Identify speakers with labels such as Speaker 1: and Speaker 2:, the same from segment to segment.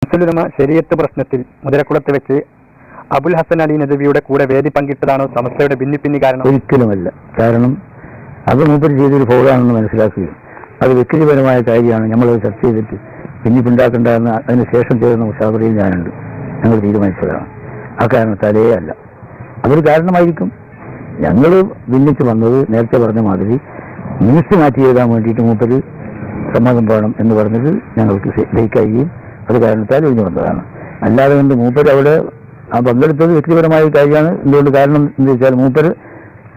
Speaker 1: ശംസുലുലമ ശരീഅത്ത് പ്രശ്നത്തിൽ മുതലക്കുളത്ത് വെച്ച് അബുൽ ഹസൻ അലി നദവിയുടെ കൂടെ വേദി പങ്കിട്ടതാണോ സമസ്തയുടെ ഭിന്നിപ്പിന്നി കാരണം?
Speaker 2: ഒരിക്കലുമല്ല. കാരണം അത് മൂപ്പര് ചെയ്തൊരു ഫോളാണെന്ന് മനസ്സിലാക്കുകയും അത് വ്യക്തിപരമായ കാര്യമാണ്, നമ്മളത് ചർച്ച ചെയ്തിട്ട് ഭിന്നിപ്പുണ്ടാക്കേണ്ടതെന്ന് അതിന് ശേഷം ചേർന്ന മുഷാവറയിൽ ഞാനുണ്ട്, ഞങ്ങൾ തീരുമാനിച്ചതാണ്. ആ കാരണത്താലേ അല്ല, അതൊരു കാരണമായിരിക്കും. ഞങ്ങൾ ഭിന്നിച്ച് വന്നത് നേരത്തെ പറഞ്ഞ മാതിരി മിനിസ് മാറ്റി എഴുതാൻ വേണ്ടിയിട്ട് മൂപ്പര് സമ്മതം വേണം എന്ന് പറഞ്ഞത് ഞങ്ങൾക്ക് ലയിക്കുകയും അത് കാരണത്താൽ ഒഴിഞ്ഞു വന്നതാണ്. അല്ലാതെ കൊണ്ട് മൂപ്പര് അവിടെ ആ പങ്കെടുത്തത് വ്യക്തിപരമായ കാര്യമാണ്. എന്തുകൊണ്ട്? കാരണം എന്താ വെച്ചാൽ മൂപ്പര്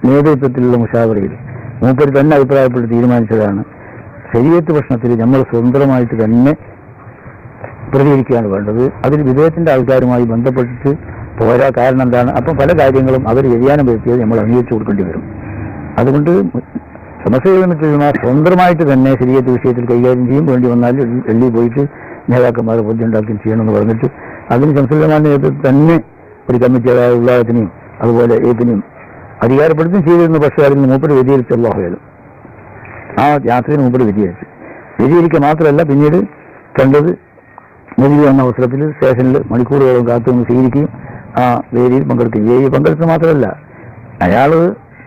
Speaker 2: നേതൃത്വത്തിലുള്ള മുഷാവറയിൽ മൂപ്പര് തന്നെ അഭിപ്രായപ്പെട്ട് തീരുമാനിച്ചതാണ് ശരീഅത്ത് പ്രശ്നത്തിൽ നമ്മൾ സ്വതന്ത്രമായിട്ട് തന്നെ പ്രതികരിക്കുകയാണ് വേണ്ടത്. അതിൽ വിദേഹത്തിന്റെ ആൾക്കാരുമായി ബന്ധപ്പെട്ടിട്ട് പോരാ. കാരണം എന്താണ്? അപ്പം പല കാര്യങ്ങളും അവർ വ്യതിയാനം വരുത്തിയത് നമ്മൾ അംഗീകരിച്ചു കൊടുക്കേണ്ടി വരും. അതുകൊണ്ട് സമസ്തയിൽ സ്വതന്ത്രമായിട്ട് തന്നെ ശരീഅത്ത് വിഷയത്തിൽ കൈകാര്യം ചെയ്യും. വേണ്ടി വന്നാൽ ഡൽഹി പോയിട്ട് നേതാക്കന്മാരെ ബോധ്യം ഉണ്ടാക്കുകയും ചെയ്യണമെന്ന് പറഞ്ഞിട്ട് അതിന് ശംസുലുലമാന്റെ നേതൃത്വത്തിൽ തന്നെ ഒരു കമ്മിറ്റി ഉള്ളതിനെയും അതുപോലെ ഏതിനെയും അധികാരപ്പെടുത്തുകയും ചെയ്തിരുന്നു. പക്ഷേ അതിന് മൂപ്പര് വ്യതിചരിച്ച് അല്ലാഹുവലും ആ യാത്രയിൽ മൂപ്പര് വ്യതിചരിക്കുക മാത്രമല്ല, പിന്നീട് കണ്ടത് നബി വന്ന അവസരത്തിൽ സ്റ്റേഷനിൽ മണിക്കൂറുകളും കാത്തുനിന്ന് സ്വീകരിക്കുകയും ആ വേദിയിൽ പങ്കെടുക്കുകയും. വേദിയിൽ പങ്കെടുക്കുക മാത്രമല്ല, അയാൾ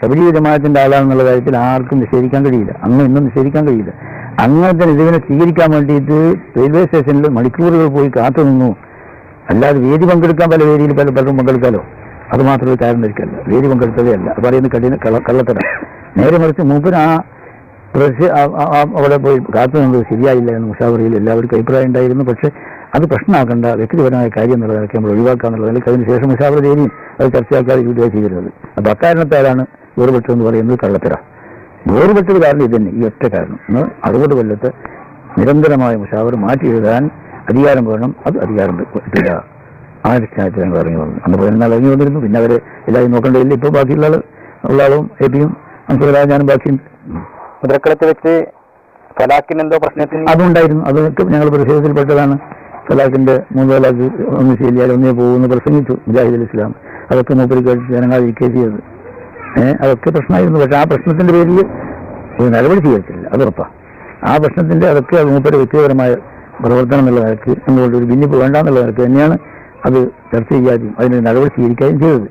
Speaker 2: തബ്ലീഗ് ജമാഅത്തിന്റെ ആളാണെന്നുള്ള കാര്യത്തിൽ ആർക്കും നിഷേധിക്കാൻ കഴിയില്ല, അന്ന് ഇന്നും നിഷേധിക്കാൻ കഴിയില്ല. അങ്ങനത്തെ ഇതിനെ സ്വീകരിക്കാൻ വേണ്ടിയിട്ട് റെയിൽവേ സ്റ്റേഷനിൽ മണിക്കൂറുകൾ പോയി കാത്തുനിന്നു. അല്ലാതെ വേദി പങ്കെടുക്കാൻ പല വേദിയിൽ പലരും പങ്കെടുക്കാലോ, അത് മാത്രം ഒരു കാര്യം ധരിക്കല്ല. വേദി പങ്കെടുത്തതേ അല്ല, പറയുന്ന കള്ളത്തരം. നേരെ മറിച്ച് മൂപ്പര് ആ അവിടെ പോയി കാത്തുനിന്നത് ശരിയായില്ല എന്ന് മുഷാവറയിൽ എല്ലാവർക്കും അഭിപ്രായം ഉണ്ടായിരുന്നു. പക്ഷെ അത് പ്രശ്നമാക്കേണ്ട, വ്യക്തിപരമായ കാര്യം എന്നുള്ള നിലയ്ക്ക് നമ്മൾ ഒഴിവാക്കാന്നുള്ള നിലയ്ക്ക് അതിനുശേഷം മുഷാവറ ചെയ്യുകയും അത് ചർച്ചയാക്കാതെ ഇതുവരെ ചെയ്തിരുന്നത്. അപ്പം അക്കാരണത്താലാണ് വേറുപെട്ടതെന്ന് പറയുന്നത് കള്ളത്തര. വേറുപെട്ടത് കാരണം ഇത് തന്നെ, ഈ ഒറ്റ കാരണം. അതുകൊണ്ട് കൊല്ലത്ത് നിരന്തരമായ മുഷാവറ മാറ്റി എഴുതാൻ അധികാരം വേണം. അത് അധികാരം പറ്റില്ല. ആ അടിസ്ഥാനത്തിൽ ഞങ്ങൾ ഇറങ്ങി വന്നു. അന്ന് 14 ഇറങ്ങി വന്നിരുന്നു. പിന്നെ അവരെ എല്ലാവരും നോക്കേണ്ടതില്ല. ഇപ്പോൾ ബാക്കിയുള്ള ആളും എ പിയും അൻസുറായ ഞാനും ബാക്കിയുണ്ട്.
Speaker 1: മുതലക്കുളത്ത് വെച്ച് ഫലാക്കിന് എന്തോ പ്രശ്നത്തിന്
Speaker 2: അതുണ്ടായിരുന്നു. അതൊക്കെ ഞങ്ങൾ പ്രതിഷേധത്തിൽപ്പെട്ടതാണ്. ഫലാക്കിന്റെ 3 തലാഖ് ഒന്നും ശരിയാൽ ഒന്നേ പോകുമെന്ന് പ്രസംഗിച്ചു മുജാഹിദുൽ ഇസ്ലാം. അതൊക്കെ മൂപ്പര് കേട്ട് ജനങ്ങളിരിക്കുകയും ചെയ്തത്. അതൊക്കെ പ്രശ്നമായിരുന്നു. പക്ഷെ ആ പ്രശ്നത്തിന്റെ പേരിൽ ഒരു നടപടി സ്വീകരിച്ചില്ല, അത് ഉറപ്പാണ്. ആ പ്രശ്നത്തിന്റെ അതൊക്കെ മൂപ്പര് വ്യക്തിപരമായ പ്രവർത്തനം എന്നുള്ള നിലക്ക് എന്തുകൊണ്ട് ഒരു ഭിന്നിപ്പ് വേണ്ടാന്നുള്ള നിലക്ക് തന്നെയാണ് അത് ചർച്ച ചെയ്യാതെയും അതിന് നടപടി സ്വീകരിക്കുകയും ചെയ്തത്.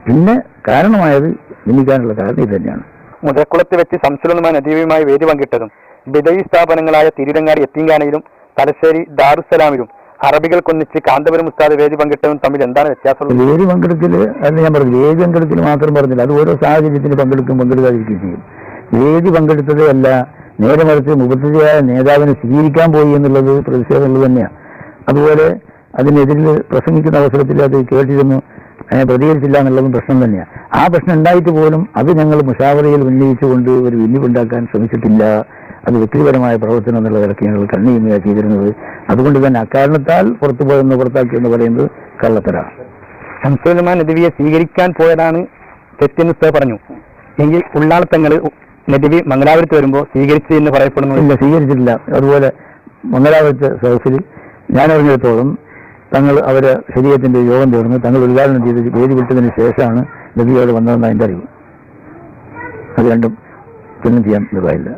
Speaker 2: പിന്നെ കാരണമായത് ഭിന്നിക്കാനുള്ള കാരണം ഇത് തന്നെയാണ്.
Speaker 1: മുതലക്കുളത്ത് വെച്ച് ശംസുലുലമ നദവിയുമായി വേദി പങ്കിട്ടതും ബിദഈ സ്ഥാപനങ്ങളായ തിരൂരങ്ങാടി യത്തീംഖാനയിലും തലശ്ശേരി ദാറുസ്സലാമിലും അറബികൾക്കൊന്നിച്ച് കാന്തപുരം ഉസ്താദ് വേദി പങ്കിട്ടതും തമ്മിൽ എന്താണ് വ്യത്യാസം?
Speaker 2: വേദി പങ്കെടുക്കൽ അല്ല ഞാൻ പറഞ്ഞു, വേദി പങ്കെടുക്കൽ മാത്രം പറഞ്ഞില്ല, അത് ഓരോ സാഹചര്യത്തിന് പങ്കെടുക്കാതിരിക്കുകയും ചെയ്യും. വേദി പങ്കെടുത്തതേ അല്ല, നേരെ മറിച്ച് മുബത്തദിയായ നേതാവിനെ സ്വീകരിക്കാൻ പോയി എന്നുള്ളത് പ്രതിഷേധമുള്ളത് തന്നെയാണ്. അതുപോലെ അതിനെതിരിൽ പ്രസംഗിക്കുന്ന അവസരത്തിൽ അത് കേട്ടിരുന്നു, പ്രതികരിച്ചില്ല എന്നുള്ളതും പ്രശ്നം തന്നെയാണ്. ആ പ്രശ്നം ഉണ്ടായിട്ട് പോലും അത് ഞങ്ങൾ മുഷാവറയിൽ ഉന്നയിച്ചുകൊണ്ട് ഒരു ഭിന്നിപ്പുണ്ടാക്കാൻ ശ്രമിച്ചിട്ടില്ല. അത് വ്യക്തിപരമായ പ്രവർത്തനം എന്നുള്ള നിലയ്ക്ക് ഞങ്ങൾ കണ്ണീമയാണ് ചെയ്തിരുന്നത്. അതുകൊണ്ട് തന്നെ അക്കാരണത്താൽ പുറത്താക്കി എന്ന് പറയുന്നത് കള്ളത്തരാണ്.
Speaker 1: ശംസുലുലമ നദവിയെ സ്വീകരിക്കാൻ പോയതാണ് തെറ്റെന്ന് ഉസ്താദ് പറഞ്ഞു. എങ്കിൽ ഉള്ളാളത്തങ്ങൾ നദവി മംഗലാപുരത്ത് വരുമ്പോൾ സ്വീകരിച്ചു എന്ന് പറയപ്പെടുന്നു.
Speaker 2: ഇല്ല, സ്വീകരിച്ചിട്ടില്ല. അതുപോലെ മംഗലാപുരത്തെ സദസ്സിൽ ഞാൻ അറിഞ്ഞിടത്തോളം തങ്ങൾ അവരെ ശരീരത്തിന്റെ യോഗം ചേർന്ന് തങ്ങൾ ഉദ്ഘാടനം ചെയ്ത് വേദി വിട്ടതിന് ശേഷമാണ് നബിയോട് വന്നതെന്ന് അതിൻ്റെ അറിവ്. അത് രണ്ടും ചെയ്യാൻ ഇതായില്ല.